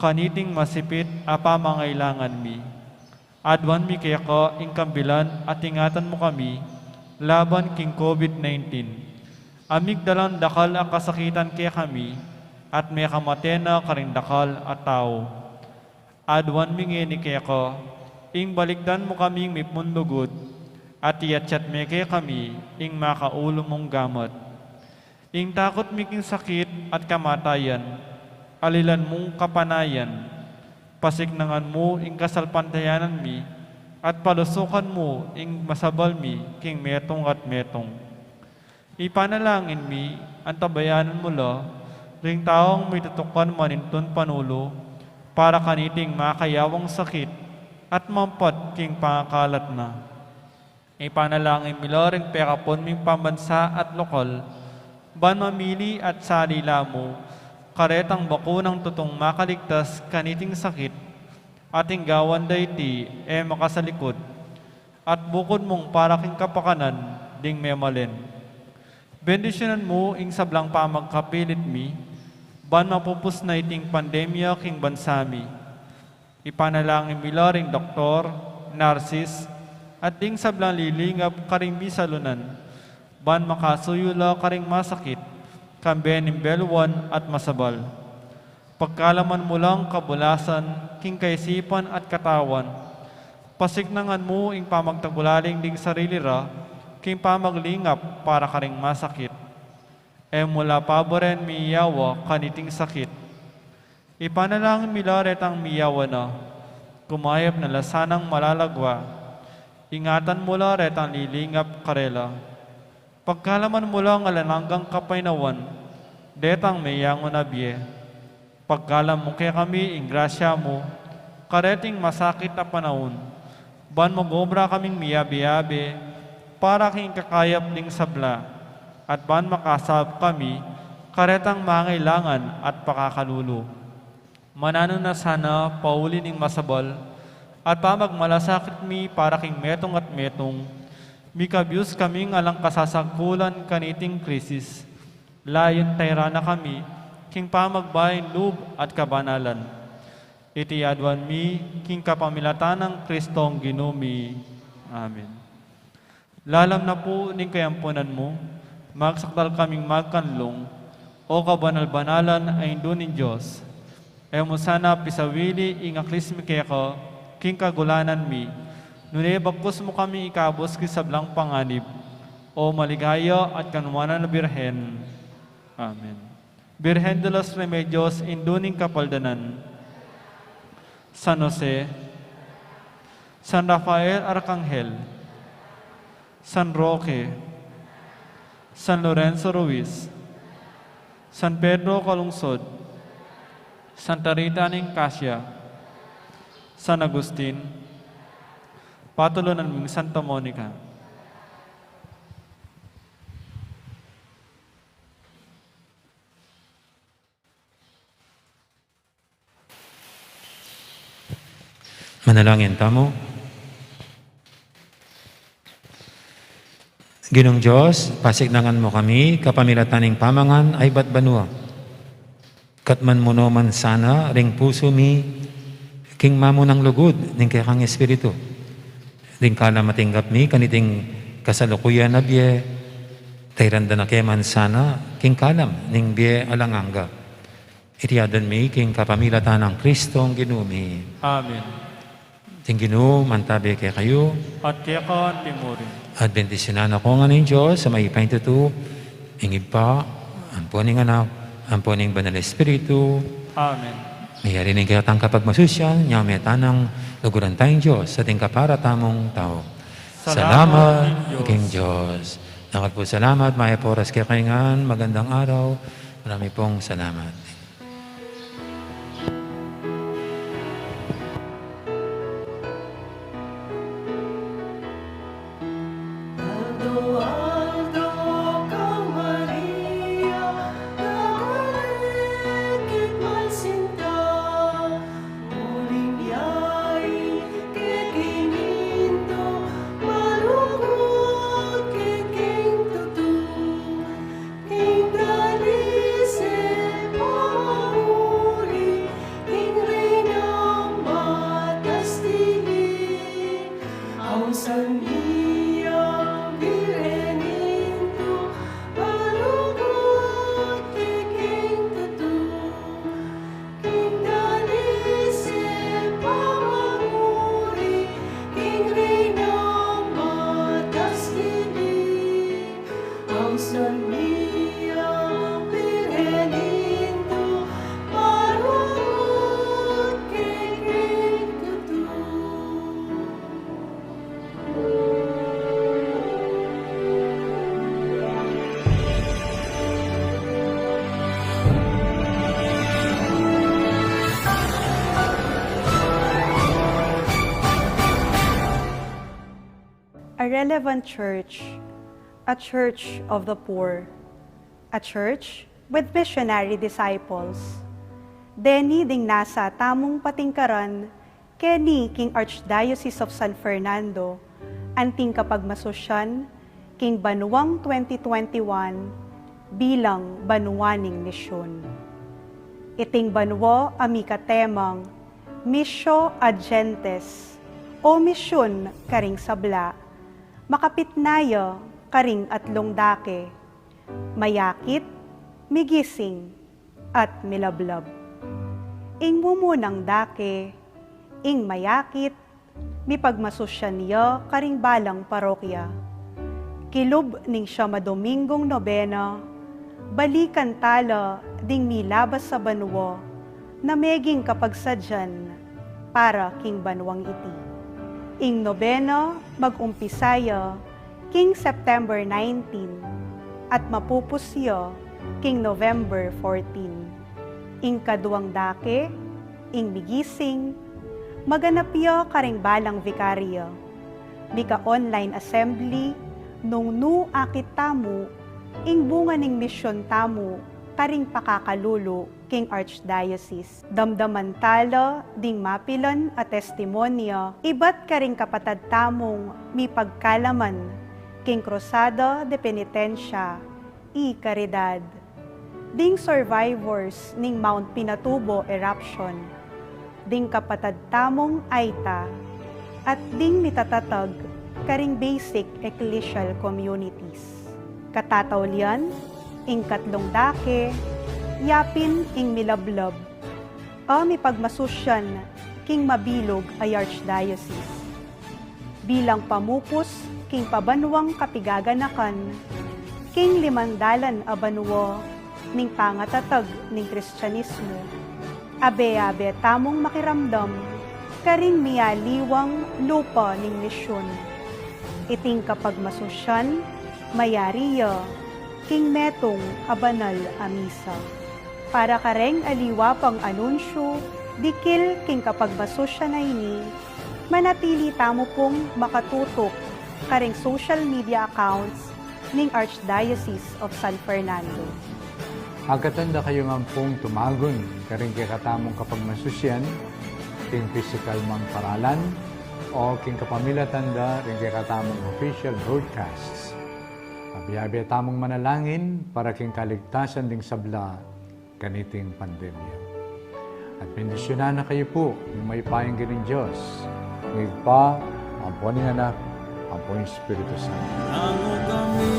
S2: kaniting masipit apa mangailangan mi. Adwan mi keko, ing kambilan at ingatan mo kami, laban king COVID-19. Amig dalang dakal ang kasakitan kaya kami, at may kamatena karindakal at tao. Adwan mi ngeni keko, ing balikdan mo kaming mipmundugod, at iyatsyat me kaya kami, ing makaulo mong gamat. Ing takot miking sakit at kamatayan, alilan mong kapanayan, pasignangan mo ing kasalpantayanan mi, at palusukan mo ing masabal mi, king metong at metong. Ipanalangin mi, ang tabayanan mo lo, ring taong may tutukan maninton panulo, para kaniting makayawang sakit, at mampat king pangakalat na. Ipanalangin mi lo, ring pekapon ming pambansa at lokal, ban mamili at salila mo, karetang bakunang tutong makaligtas kaniting sakit, ating gawan dayti makasalikod, at bukod mong para king kapakanan, ding memalin. Bendisyonan mo ing sablang pamagkapilit mi, ban mapupus na iting pandemya king bansami. Ipanalangin mi lo ring doktor, narsis, at ding sablang lilingap karing bisalunan, ban makasuyula karing masakit, kambening belwan at masabal. Pagkalaman mo lang kabulasan, king kaisipan at katawan, pasignangan mo ing pamagtagulaling ding sarili ra, king pamaglingap para karing masakit. Mula paboren miyawa kaniting sakit. Ipanalangin milaret ang miyawa na, kumayap na lasanang malalagwa, ingatan mo laret ang lilingap karela. Pagkalaman mo lang alananggang kapainawan, detang mayangon na biye. Pagkalam mo kaya kami, ing grasya mo, kareting masakit na panahon, ban magobra kaming miyabi-yabi, para king kakayap ding sabla, at ban makasab kami, karetang mangailangan at pakakalulu. Manano na sana pauli ning masabal, at pamagmalasakit mi para king metong at metong, mikabyus kaming alang kasasangkulan kaniting krisis. Layon tayrana kami, king pamagbayin lub at kabanalan. Itiyadwan mi, king kapamilatan ng Kristong ginumi. Amen. Lalam na po ning kayampunan mo, magsakdal kaming magkanlong, o kabanal-banalan ay indunin Diyos. Mo sana pisawili ing aklismi keko, king kagulanan mi, nunay bagkos mo kami ikabos kisablang panganib, o maligaya at kanwanan na Birhen. Amen. Birhen de los Remedios, induning kapaldanan. San Jose, San Rafael Arcangel, San Roque, San Lorenzo Ruiz, San Pedro Calungsod, Santa Rita ning Cassia, San Agustin, patulunan ming Santa Monica.
S1: Manalangin tamo. Ginong Diyos, pasignangan mo kami, kapamilataning pamangan ay batbanua. Katman mo man sana, ring puso mi, king mamo ng lugod, ning kaya kang espiritu. Ding kala matinggap mi, kaniting kasalukuyan na biye, tayranda na keman sana, king kalam, ning biye alanganga. Itiyadan mi, king kapamilatan ng Kristong ginumi.
S2: Amen.
S1: Ting ginu, mantabi kaya kayo,
S2: At kaya ka timurin.
S1: at bendisyonan ako nga ng Diyos sa may paintuto, ingib pa, ampuning anak, ampuning banal espiritu,
S2: Amen.
S1: Mayari kayo tang kapag masusyal, niya may tanang luguran tayong Diyos sa ating kaparatamong tao. Salamat, King Diyos. Nakal po salamat, Maya Poras Kakaingan, magandang araw. Marami pong salamat.
S4: Aldo, Aldo, kang Maria, nagalikit malsinta, muling yain, kikinindo, malungkot, kiking tutu, king dalise, pamahuri, king reynang matastili, ang saniyang bireninto, malungkot, kiking tutu, king dalise, pamahuri, king reynang matastili, ang saniyang bireninto, malungkot, kiking tutu.
S5: A relevant church, a church of the poor, a church with missionary disciples. Deni ding nasa tamong patingkaran, keni King Archdiocese of San Fernando, anting kapagmasosyan, King Banuang 2021, bilang banuaning misyon. Iting banwa amika temang, Missio Agentes, o misyon karing sabla, makapitnaya karing atlong dake, mayakit, migising, at milablab. Ing mumunang dake, ing mayakit, mipagmasosyan niya karing balang parokya. Kilub ning siya madomingong nobena, balikan tala ding milabas sa banwa, na meging kapagsadyan para king banwang iti. Ing nobena mag-umpisaya king September 19 at mapupusya king November 14. Ing kaduang dake, ing migising, maganapya karing balang vikarya. Mika online assembly nung nu akit tamu, ing bunga ning misyon tamu karing pakakalulo king Archdiocese. Damdaman tala ding mapilan at testimonya, iba't karing kapatad tamong mi pagkalaman king Cruzada de Penitencia y Caridad. Ding survivors ning Mount Pinatubo eruption, ding kapatad tamong Aita, at ding mitatatag karing basic ecclesial communities. Katatawlian, ing katlong dake, yapin ing milablab, mi pagmasusyan king mabilog ay Archdiocese. Bilang pamupos king pabanwang kapigaganakan, king limandalan a banwa ning pangatatag ning Kristyanismo, abe-abe tamong makiramdam, karing miyaliwang lupa ning misyon. Iting kapagmasusyan, mayariya, king metong abanal a misa. Para kareng aliwa pang anunsyo, dikil king kapagmasosya na ini, manatili tamo pong makatutok karing social media accounts ning Archdiocese of San Fernando.
S6: Agkatanda kayo nga pong tumagon karing kakatamong kapagmasusyan, king physical mang paralan, o king kapamilatanda ring kakatamong official broadcasts. Abi-abi tamong manalangin para king kaligtasan ding sabla kaniting pandemya. At bendisyonan na kayo po yung may payang ganing Diyos. Ngayong pa, ang po ng anak, ang po yung Espiritu Santo.
S4: Ang kami